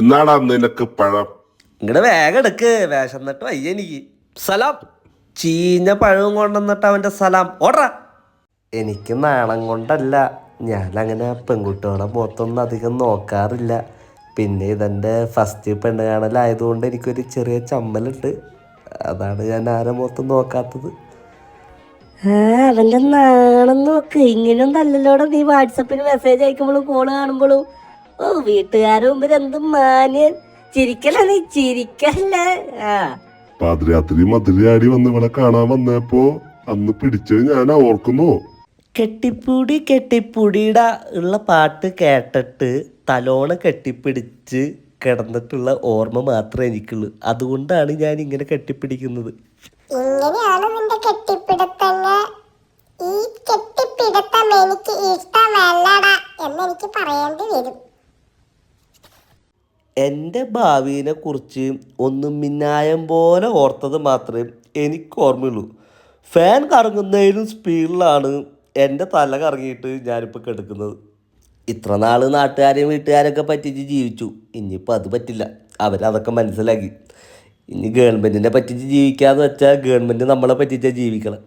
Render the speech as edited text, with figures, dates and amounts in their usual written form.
എന്നാടാ നിനക്ക് പഴം? ഇങ്ങടെ വേഗം എടുക്ക്, വേഷം എന്നിട്ട് വയ്യ എനിക്ക്. സലാം. ചീഞ്ഞ പഴവും കൊണ്ടുവന്നിട്ട് അവൻ്റെ സലാം ഓടാ. എനിക്ക് നാണം കൊണ്ടല്ല, ഞാനങ്ങനെ പെൺകുട്ടികളുടെ മുഖത്തൊന്നും അധികം നോക്കാറില്ല. പിന്നെ ഇതെൻ്റെ ഫസ്റ്റ് പെണ്ണ് കാണലായതുകൊണ്ട് എനിക്കൊരു ചെറിയ ചമ്മലുണ്ട്. അതാണ് ഞാൻ ആരെ മുഖത്തും നോക്കാത്തത്. അവന്റെ നാണം നോക്ക്. ഇങ്ങനെയൊന്നും അല്ലല്ലോടെ നീ വാട്സപ്പിൽ മെസ്സേജ് അയക്കുമ്പോഴും കോള് കാണുമ്പോഴും. ഓ, വീട്ടുകാരുടെ മുമ്പിൽ എന്ത് മാന്യൻ. ചിരിക്കല നീ, ചിരിക്കല്ല. പാതിരാത്രി മതിലയാടി വന്ന് ഇവിടെ കാണാൻ വന്നപ്പോ അന്ന് പിടിച്ചത് ഞാൻ ഓർക്കുന്നു. കെട്ടിപ്പൂടി കെട്ടിപ്പൂടിയുടെ ഉള്ള പാട്ട് കേട്ടിട്ട് തലോണ കെട്ടിപ്പിടിച്ച് കിടന്നിട്ടുള്ള ഓർമ്മ മാത്രമേ എനിക്കുള്ളൂ. അതുകൊണ്ടാണ് ഞാൻ ഇങ്ങനെ കെട്ടിപ്പിടിക്കുന്നത്. ഇങ്ങനെയാണ് നിന്റെ കെട്ടിപ്പിടുത്തങ്ങ്. ഈ കെട്ടിപ്പിടുത്തം എനിക്ക് ഇഷ്ടമല്ലടാ എന്നെനിക്ക് പറയേണ്ടി വരും. എൻ്റെ ഭാവിയെ കുറിച്ച് ഒന്നും മിന്നായം പോലെ ഓർത്തത് മാത്രമേ എനിക്ക് ഓർമ്മയുള്ളൂ. ഫാൻ കറങ്ങുന്നതിലും സ്പീഡിലാണ് എൻ്റെ തല കറങ്ങിയിട്ട് ഞാനിപ്പോൾ കിടക്കുന്നത്. ഇത്ര നാൾ നാട്ടുകാരെയും വീട്ടുകാരൊക്കെ പറ്റിച്ച് ജീവിച്ചു. ഇനിയിപ്പോൾ അത് പറ്റില്ല. അവരതൊക്കെ മനസ്സിലാക്കി. ഇനി ഗവൺമെൻറ്റിനെ പറ്റിച്ച് ജീവിക്കാന്ന് വെച്ചാൽ ഗവൺമെൻറ് നമ്മളെ പറ്റിച്ചാൽ ജീവിക്കണം.